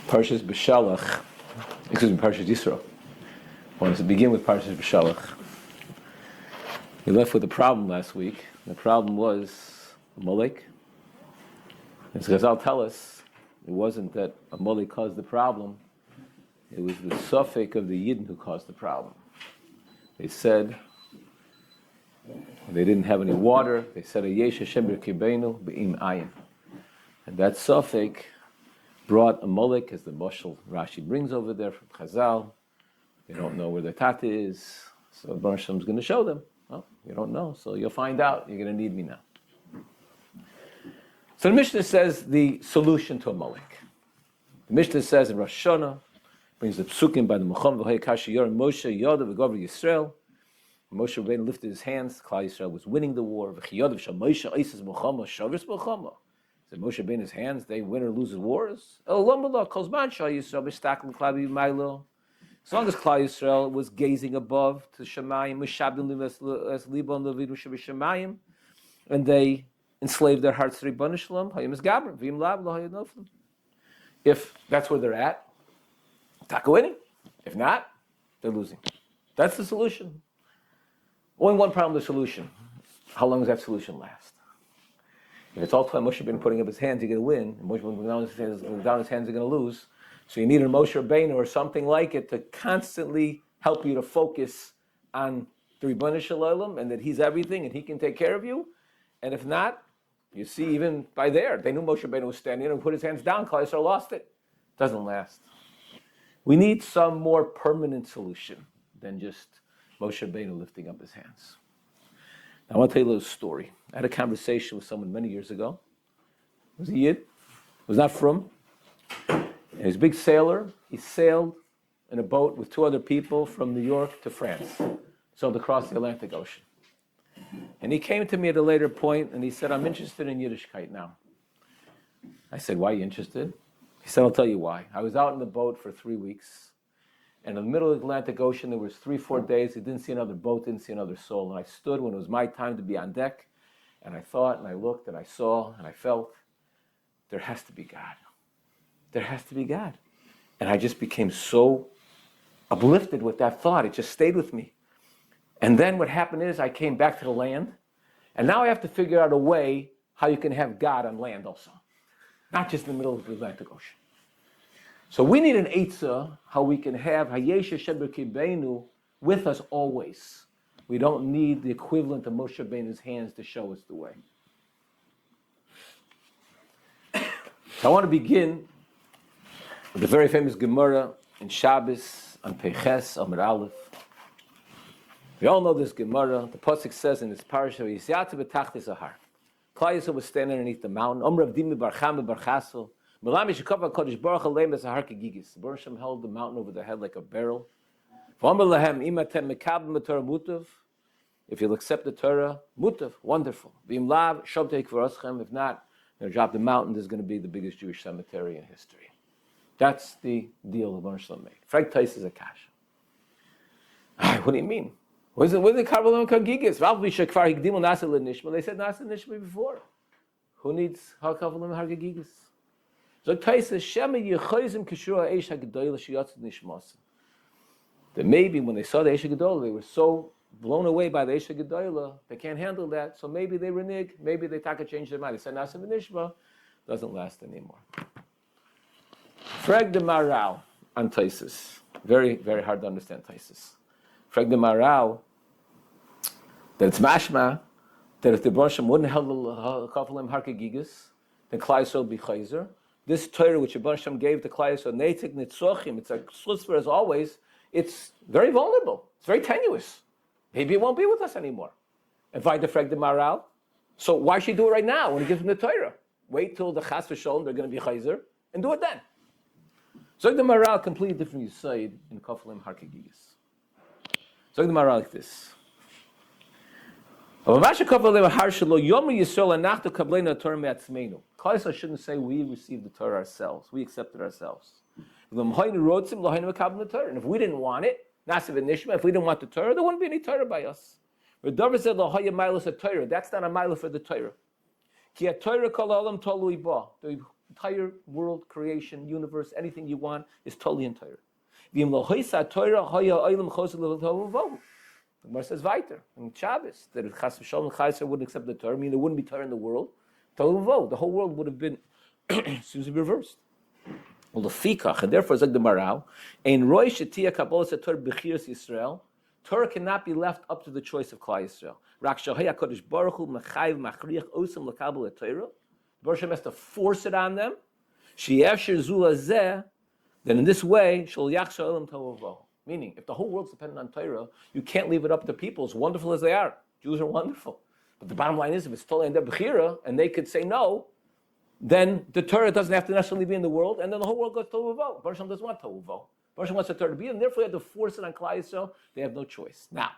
Parshas Yisro. I wanted to begin with Parshas B'Shalach. We left with a problem last week. The problem was Amalek. As Chazal tell us, it wasn't that Amalek caused the problem. It was the suffix of the Yidden who caused the problem. They said they didn't have any water. They said, "Yesh Hashem b'kibenu b'im ayin," and that suffix brought Amalek, as the Mashal Rashi brings over there from Chazal. They don't know where their tata is, so Baruch Hashem's going to show them. Well, you don't know, so you'll find out. You're going to need me now. So the Mishnah says the solution to Amalek. The Mishnah says in Rosh Hashanah, brings the psukim by the Mucham v'hei kashi yor Moshe yodav v'govr Yisrael. Moshe Rabbeinu lifted his hands. Klal Yisrael was winning the war. V'chiyodav shal Moshe oises Muchama shavris Muchama. So Moshe Rabbeinu's hands, they win or lose wars. As long as Klal Yisrael was gazing above to Shemayim, and they enslaved their hearts to Ribbon Shalom, if that's where they're at, Taka winning. If not, they're losing. That's the solution. Only one problem, the solution. How long does that solution last? If it's all the time Moshe Rabbeinu putting up his hands, you're going to win. And Moshe Rabbeinu down his hands, you're going to lose. So you need a Moshe Rabbeinu or something like it to constantly help you to focus on the Ribbon Shalom and that he's everything and he can take care of you. And if not, you see even by there, they knew Moshe Rabbeinu was standing and put his hands down. Klal Yisrael lost it. Doesn't last. We need some more permanent solution than just Moshe Rabbeinu lifting up his hands. I want to tell you a little story. I had a conversation with someone many years ago. It was a Yid. It was not from. And he was a big sailor. He sailed in a boat with two other people from New York to France. Sailed across the Atlantic Ocean. And he came to me at a later point and he said, "I'm interested in Yiddishkeit now." I said, "Why are you interested?" He said, "I'll tell you why. I was out in the boat for 3 weeks. And in the middle of the Atlantic Ocean, there was 3-4 days. He didn't see another boat, didn't see another soul. And I stood when it was my time to be on deck. And I thought, and I looked, and I saw, and I felt, there has to be God. There has to be God. And I just became so uplifted with that thought. It just stayed with me. And then what happened is I came back to the land. And now I have to figure out a way how you can have God on land also. Not just in the middle of the Atlantic Ocean. So we need an eitzah, how we can have Hayesh Hashem b'kibenu with us always. We don't need the equivalent of Moshe Rabbeinu's hands to show us the way. I want to begin with the very famous Gemara in Shabbos on Peches Amud Aleph. We all know this Gemara. The pasuk says in this Parsha, "Yisyatu b'tachtis ahar." Klal Yisrael was standing underneath the mountain. Omrav dimi barcham barchaso. Baruch Hashem held the mountain over their head like a barrel. If you'll accept the Torah, mutav, wonderful. If not, they'll drop the mountain. There's going to be the biggest Jewish cemetery in history. That's the deal that Baruch Hashem made. Frag Tais is a kasha. What do you mean? What is it? What is the Karbalam Kagigis? They said Nasa Nishma before. Who needs Karbalam Hargagigis? So Taisa Shema Yechoizim Kishua Eish Hagedolah Shiyatzid Nishmasim. That maybe when they saw the Eish Hagedolah, they were so blown away by the Eish Hagedolah, they can't handle that. So maybe they renege, maybe they taka change their mind. They said Nasim Nishma doesn't last anymore. Frag the Maral on Taisus. Very, very hard to understand Taisus. Frag the Maral that it's mashma that if the Baruch Hashem wouldn't have held Kafalim Harkagigas, then Klal Yisrael would be Chayzer. This Torah which Baruch Hashem gave to Klal Yisrael, Neitik Nitzochim, it's a slitzer as always, it's very vulnerable. It's very tenuous. Maybe it won't be with us anymore. If I defrag the Maral, so why should he do it right now when he gives them the Torah? Wait till the Chas v'Sholom, they're going to be Chayzer, and do it then. So the Maral, completely different Yisayid in Kafalim Harkagigis. So the Maral like this. Klal Yisrael shouldn't say we received the Torah ourselves. We accepted ourselves. And if we didn't want it, if we didn't want the Torah, there wouldn't be any Torah by us. That's not a mile for the Torah. The Entire world, creation, universe, anything you want is totally in Torah. The Gemara says weiter in Shabbos that if Chas v'Shalom Chayser wouldn't accept the Torah, I mean there wouldn't be Torah in the world. The whole world would have been seems to be reversed. Well, the fikach, and therefore, it's like the Maral, ein roy shetia kabbalah Torah b'chiras Yisrael. Torah cannot be left up to the choice of Klal Yisrael. Rak shohay HaKadosh Baruch Hu mechayiv machriach osam lekabel Torah. Baruch Hashem has to force it on them. She'efshir zula zeh. Then in this way, shel yachshel olam tohu. Meaning, if the whole world's dependent on Torah, you can't leave it up to people, as wonderful as they are. Jews are wonderful. But the bottom line is, if it's totally in their bechira, and they could say no, then the Torah doesn't have to necessarily be in the world, and then the whole world goes tohu v'vohu. Baruch Hashem doesn't want tohu v'vohu. Baruch Hashem wants the Torah to be, and therefore they have to force it on Klal Yisrael. They have no choice. Now,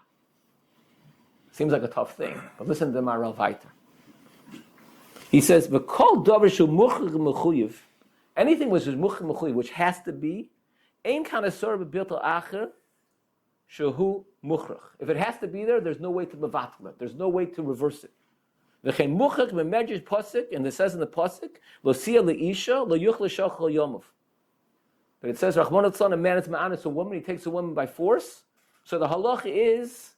seems like a tough thing, but listen to the Maral Vayter. He says, "V'kol davar shu muchach mechuyev." Anything which is muchach mechuyev, which has to be, ein kanasor b'biltal acher shehu muchrach. If it has to be there, there's no way to mevatel it. There's no way to reverse it. V'chein muchach memedrash pasuk, and it says in the pasuk, lo sia leisha lo yuch l'shach chol yomov. But it says, Rachmana tzon, a man is ma'anis a woman, he takes a woman by force. So the halacha is,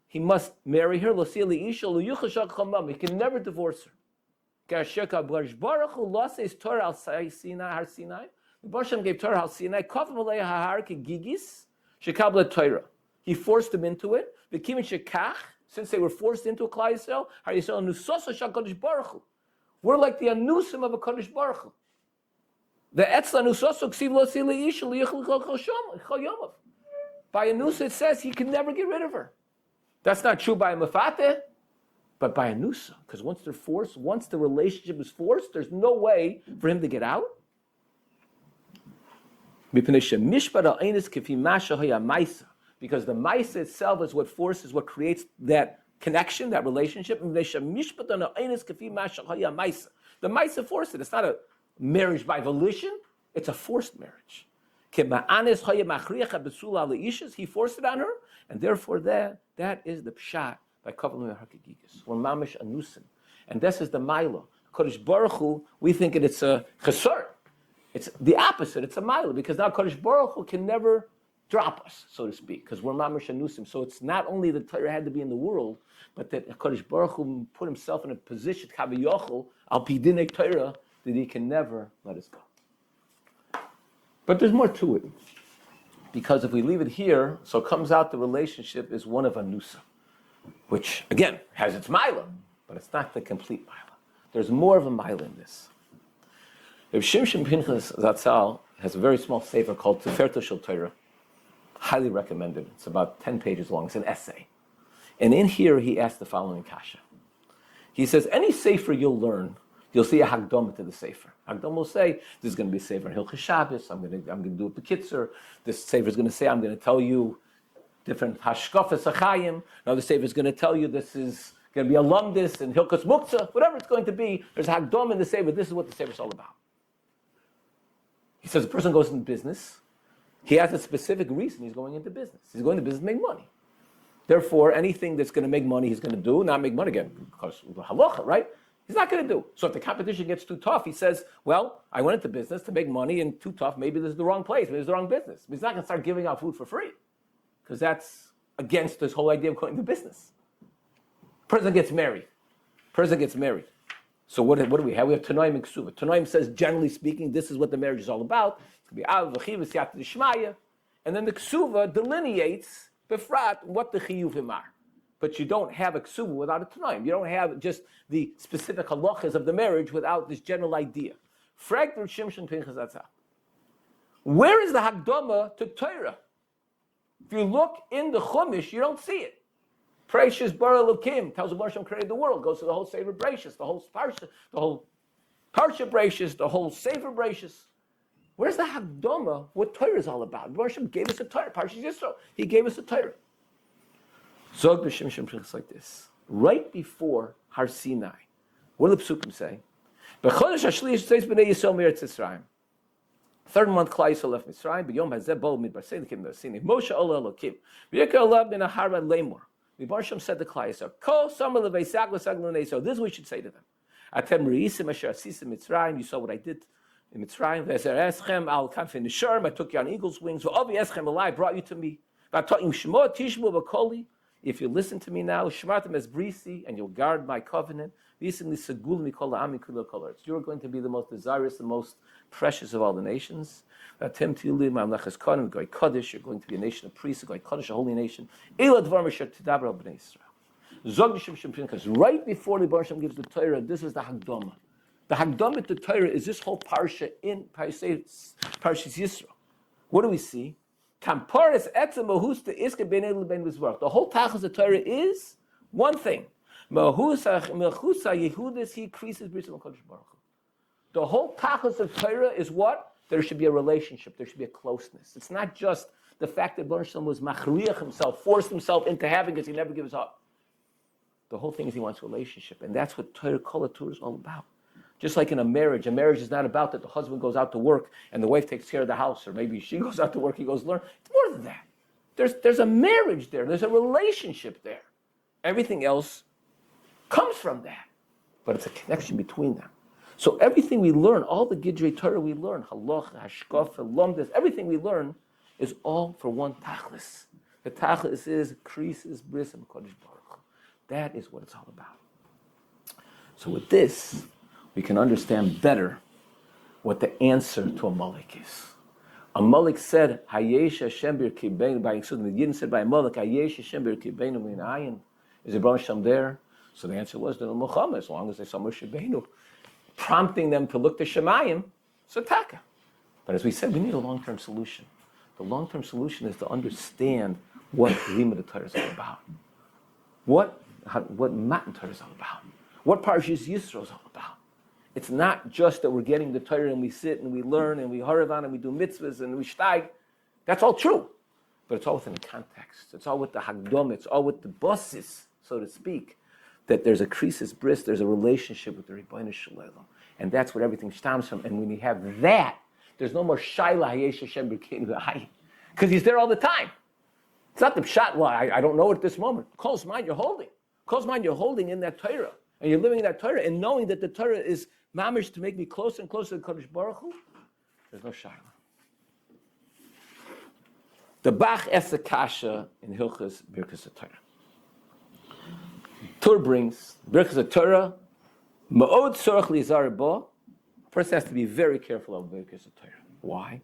he must marry her, lo sia leisha lo yuch l'shach chol yomov. He can never divorce her. K'asheka Baruch Hu lases Torah al Sinai, Har Sinai. Baruch Hashem gave Torah al Sinai. Kaf malei hahar kegigis shekabla Torah. He forced them into it. V'kimin shekach, since they were forced into a Klal Yisrael, Har Yisrael nusosa shal Kadosh Baruch Hu. We're like the anusim of a Kadosh Baruch Hu. The etzla nusosa ksiv lo si leisha liyich l'chol yomov. By anusa it says he can never get rid of her. That's not true by a mefateh. But by a nusa, because once they're forced, once the relationship is forced, there's no way for him to get out. Because the maisa itself is what forces, what creates that connection, that relationship. The maisa forced it. It's not a marriage by volition, it's a forced marriage. He forced it on her, and therefore that is the pshat. By kavod harkegigis, or mamish anusim, and this is the mila. Kodesh Baruch Hu, we think it's a chesur. It's the opposite. It's a mila because now Kodesh Baruch Hu can never drop us, so to speak, because we're mamish anusim. So it's not only that Torah had to be in the world, but that Kodesh Baruch Hu put himself in a position kaviyochel al pidinei Torah that he can never let us go. But there's more to it, because if we leave it here, so it comes out the relationship is one of anusa, which, again, has its mila, but it's not the complete mila. There's more of a mila in this. Reb Shimshon Pinchas Zatzal has a very small sefer called Tiferto Shel Torah. Highly recommended. It's about 10 pages long. It's an essay. And in here, he asks the following kasha. He says, any sefer you'll learn, you'll see a hagdama to the sefer. Hagdama will say, this is going to be a sefer in Hilchos Shabbos. I'm going to do it b'kitzur. This sefer is going to say, I'm going to tell you different hashkafas achayim. Another sefer is going to tell you this is going to be a lumdis and hilkos muktzah, whatever it's going to be. There's a hagdom in the sefer. This is what the sefer is all about. He says a person goes into business. He has a specific reason he's going into business. He's going to business to make money. Therefore, anything that's going to make money, he's going to do. Not make money again, because of the halacha, right? He's not going to do. So if the competition gets too tough, he says, well, I went into business to make money, and too tough, maybe this is the wrong place, maybe it's the wrong business. But he's not going to start giving out food for free, because that's against this whole idea of going into business. Person gets married. So what do we have? We have Tanoim and Ksuva. Tanoim says, generally speaking, this is what the marriage is all about. It's going to be Av, V'chiv, V'siyat, D'Shmaya. And then the Ksuva delineates, Befrat, what the Chiyuvim are. But you don't have a Ksuva without a Tanoim. You don't have just the specific halachas of the marriage without this general idea. Frag Shimshon Pinchas Zatzal. Where is the Hagdama to Torah? If you look in the Chumash, you don't see it. Parshas Bara Elokim tells the Hashem created the world, goes to the whole Sefer Brachos, the whole Parsha, the whole Parsha Brachos, the whole Sefer Brachos. Where's the Hagdama? What Torah is all about? Hashem gave us a Torah. Parshas Yisro, He gave us a Torah. Zog b'Shim Shem Pinchas like this. Right before Har Sinai, what do the Psukim say? B'chodesh Hashlish says b'nei Yisrael me'eretz Yisrael. Third month, Klal Yisrael left Mitzrayim. B'yom hazeh bo midbar Sinai came to Sinai. Moshe ola Elokim. V'yikar olav min ha'har lemor. The Barshem said to Klal Yisrael, Ko samar leveisak l'sag l'nei. So this is what we should say to them. Atem reisim asher asisim Mitzrayim. You saw what I did in Mitzrayim. V'ezer eschem al kanfei nisharim. I took you on eagle's wings. V'avi eschem alai. Brought you to me. V'atim shmo tishmu v'koli. If you listen to me now, shmartem es brisi, and you'll guard my covenant. You're going to be the most desirous, the most precious of all the nations. You're going to be a nation of priests, a holy nation. Because right before the Baruch gives the Torah, this is the Hagdama. The Hagdama to Torah is this whole Parsha in Parshas Yisro. What do we see? The whole Tachas of Torah is one thing. The whole Tachas of Torah is what? There should be a relationship. There should be a closeness. It's not just the fact that Baruch Shalom was machriach himself, forced himself into having because he never gives up. The whole thing is he wants a relationship. And that's what Torah Kol HaTorah is all about. Just like in a marriage is not about that the husband goes out to work and the wife takes care of the house, or maybe she goes out to work, he goes learn. It's more than that. There's a marriage there. There's a relationship there. Everything else comes from that. But it's a connection between them. So everything we learn, all the Gidrei Torah we learn, halacha, hashkafa, lomdes, everything we learn is all for one tachlis. The tachlis is krisis, bris, and kodesh baruch. That is what it's all about. So with this, we can understand better what the answer to Amalek is. Amalek said, Hayesh Hashem b'irkibeinu, by the Yidden said by Amalek, Hayesh Hashem b'irkibeinu min ayin. Is the Baruch Hashem there? So the answer was, the Muhammad, as long as they saw Moshe Rabbeinu, prompting them to look to Shemayim, so taka. But as we said, we need a long-term solution. The long-term solution is to understand what Limud Torah is all about. What Matan Torah is all about. What Parshas Yisro is all about. It's not just that we're getting the Torah and we sit and we learn and we haravan and we do mitzvahs and we shtag. That's all true. But it's all within the context. It's all with the hagdom. It's all with the bosses, so to speak. That there's a krisis bris, there's a relationship with the Rebbeinu Shalom. And that's what everything stems from. And when you have that, there's no more Shaila Hayesh Hashem B'Keinu V'Hayi. Because he's there all the time. It's not the pshat, well, I don't know at this moment. Close mind you're holding. Close mind you're holding in that Torah. And you're living in that Torah and knowing that the Torah is mamish to make me closer and closer to Kodesh Baruch Hu. There's no Shaila. The Bach Esakasha in Hilchas Birkas Torah. Tur brings Birkas Torah, Ma'od Tzorach Lizar Bo. First has to be very careful of Birkas Torah. Why?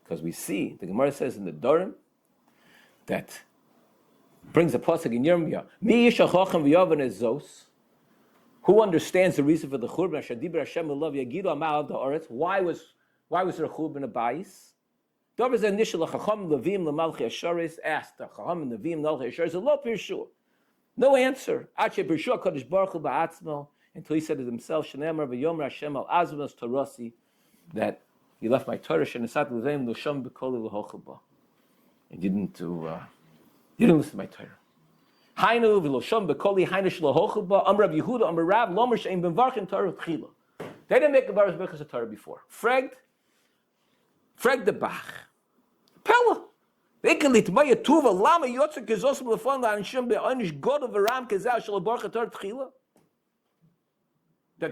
Because we see, the Gemara says in the Dorim, that brings a pasuk in Yirmiyah, Mi Yisha Chochem V'Yovan Ezos. Who understands the reason for the Churban? Asher Diber Hashem L'Lav Yagidu Amal Da'aretz. Why was there a Churban Abayis? Dover is initial Chacham Levim L'Malchi Asharis asked the Chacham Levim L'Malchi Asharis Lo Pirshu. No answer. Ache Pirshu Kodesh Baruch Hu Ba'atzmo, until he said to himself, Shneimar V'Yomer Hashem Al Azvos Torasi, that he left my Torah Shenesat L'Veim L'Sham B'Koli L'Hochel. And you didn't listen to my Torah. Hainu V'Losham B'Koli Hainish L'Hochel Amr Rav Yehuda Amr Rav Lomer Shein B'Varchin Torah Tchila. They didn't make a Baruch Birkas Torah before. Frag the Bach. Pella. That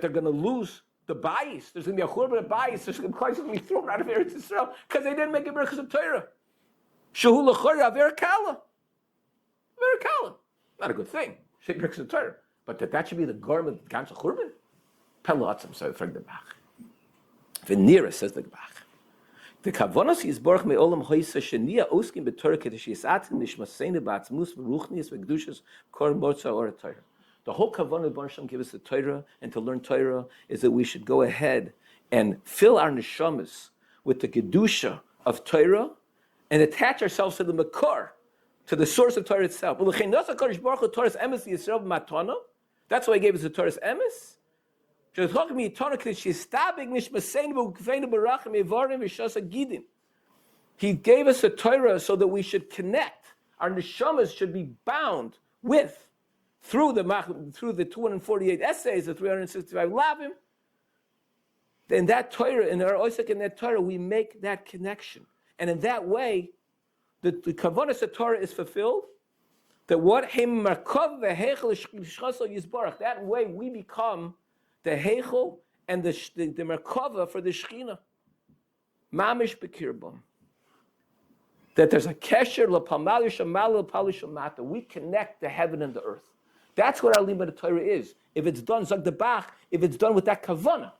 they're going to lose the bias. There's going to be a churban of bias. There's going to be thrown out of Eretz Yisrael because they didn't make a Birkas Torah. Shehu l'chora aver kala. Aver kala. Not a good thing. Say Birkas Torah. But that should be the garment of Gamsa Churban. Pella atzam, so frag the Bach. Venera says the Bach. The kavanos is borch me olam hoysa shenia oskim betorah kedesh yisatim nishmaseinu ba'atzmus v'ruchnius v'kedushas kor motza or Torah. The whole kavanah Baruch Hashem give us the Torah and to learn Torah is that we should go ahead and fill our neshamas with the kedusha of Torah and attach ourselves to the makor, to the source of Torah itself. That's why he gave us the Torah's emes. He gave us a Torah so that we should connect. Our neshamas should be bound with, through the 248 essays, the 365 lavim. In that Torah, in our Osek, in that Torah, we make that connection. And in that way, the Kavanas of Torah is fulfilled. That what? That way we become the Heichel and the Merkava for the Shechina. Mamish Bekirbam. That there's a kesher l'pamal yishamal l'pal yishamata. We connect the heaven and the earth. That's what our limud Torah is. If it's done, Zog the Bach, if it's done with that kavana.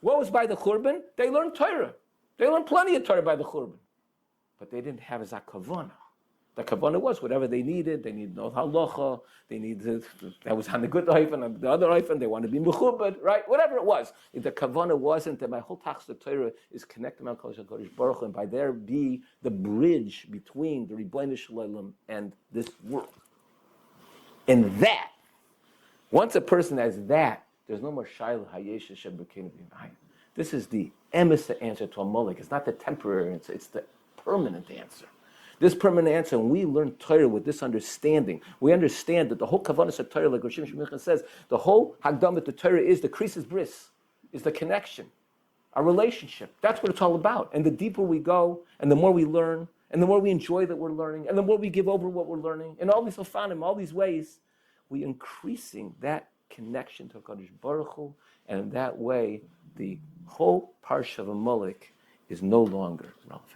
What was by the Churban? They learned Torah. They learned plenty of Torah by the Churban. But they didn't have a kavana. The kavana was whatever they needed. They needed no halacha. They needed, that was on the good hyphen and the other hyphen. They wanted to be mechubad, right? Whatever it was. If the kavana wasn't, then my whole task of Torah is connected to HaKadosh Baruch Hu, and by there be the bridge between the Rebbeinu Shalom and this world. And that, once a person has that, there's no more Shaila Hayesh Hashem B'Keinu B'Yimai. This is the emissaire answer to Amalek. It's not the temporary answer, it's the permanent answer. This permanent answer, when we learn Torah with this understanding, we understand that the whole Kavanas of Torah, like Rosh Hashanah says, the whole Hagdamah to Torah is the krisis bris, is the connection, our relationship. That's what it's all about. And the deeper we go, and the more we learn, and the more we enjoy that we're learning, and the more we give over what we're learning, in all these ofanim, all these ways, we're increasing that connection to HaKadosh Baruch Hu, and in that way, the whole Parsha of Amalek is no longer relevant.